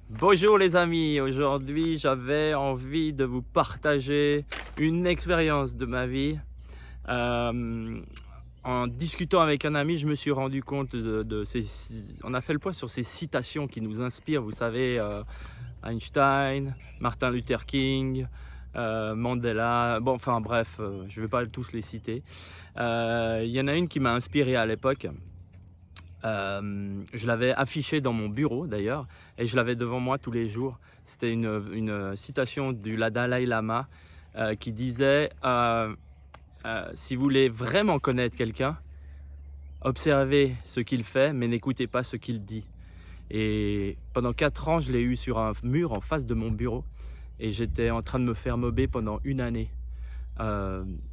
Bonjour les amis, aujourd'hui j'avais envie de vous partager une expérience de ma vie. En discutant avec un ami, je me suis rendu compte on a fait le point sur ces citations qui nous inspirent, vous savez, Einstein, Martin Luther King, Mandela, bon enfin bref, je ne vais pas tous les citer. Il y en a une qui m'a inspiré à l'époque. Je l'avais affiché dans mon bureau d'ailleurs et je l'avais devant moi tous les jours. C'était une citation du Dalai Lama qui disait si vous voulez vraiment connaître quelqu'un, observez ce qu'il fait mais n'écoutez pas ce qu'il dit. Et pendant 4 ans, je l'ai eu sur un mur en face de mon bureau et j'étais en train de me faire mober pendant une année.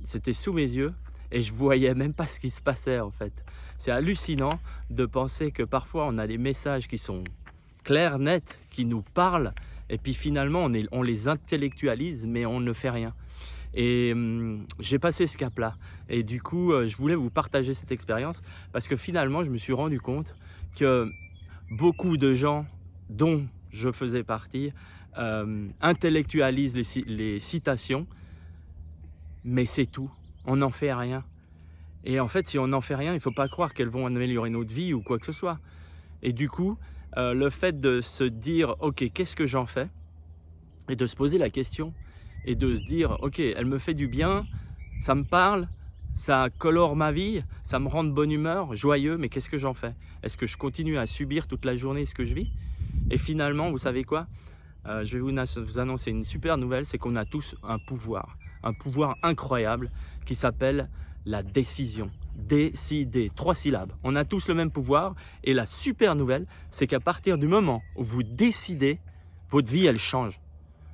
C'était sous mes yeux et je voyais même pas ce qui se passait en fait. C'est hallucinant de penser que parfois on a des messages qui sont clairs, nets, qui nous parlent et puis finalement on les intellectualise mais on ne fait rien. Et j'ai passé ce cap-là et du coup je voulais vous partager cette expérience parce que finalement je me suis rendu compte que beaucoup de gens dont je faisais partie intellectualisent les citations, mais c'est tout, on n'en fait rien. Et en fait, si on n'en fait rien, il ne faut pas croire qu'elles vont améliorer notre vie ou quoi que ce soit. Et du coup, le fait de se dire « Ok, qu'est-ce que j'en fais ?» et de se poser la question et de se dire « Ok, elle me fait du bien, ça me parle, ça colore ma vie, ça me rend de bonne humeur, joyeux, mais qu'est-ce que j'en fais? Est-ce que je continue à subir toute la journée ce que je vis ?» Et finalement, vous savez quoi? Je vais vous annoncer une super nouvelle, c'est qu'on a tous un pouvoir incroyable qui s'appelle la décision. Décider, 3 syllabes. On a tous le même pouvoir et la super nouvelle, c'est qu'à partir du moment où vous décidez, votre vie, elle change.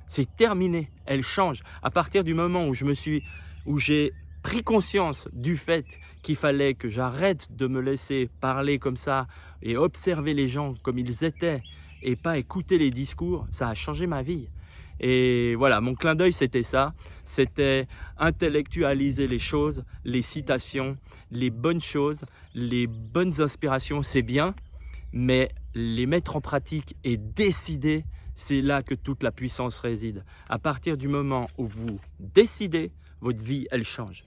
C'est terminé, elle change. À partir du moment où j'ai pris conscience du fait qu'il fallait que j'arrête de me laisser parler comme ça et observer les gens comme ils étaient et pas écouter les discours, ça a changé ma vie. Et voilà, mon clin d'œil, c'était ça. C'était intellectualiser les choses, les citations, les bonnes choses, les bonnes inspirations, c'est bien, mais les mettre en pratique et décider, c'est là que toute la puissance réside. À partir du moment où vous décidez, votre vie, elle change.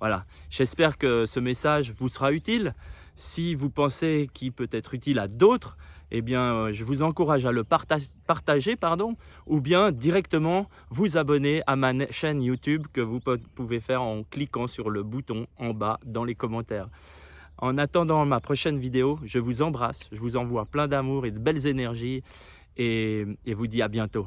Voilà, j'espère que ce message vous sera utile. Si vous pensez qu'il peut être utile à d'autres, eh bien, je vous encourage à le partager, ou bien directement vous abonner à ma chaîne YouTube que vous pouvez faire en cliquant sur le bouton en bas dans les commentaires. En attendant ma prochaine vidéo, je vous embrasse, je vous envoie plein d'amour et de belles énergies et vous dis à bientôt.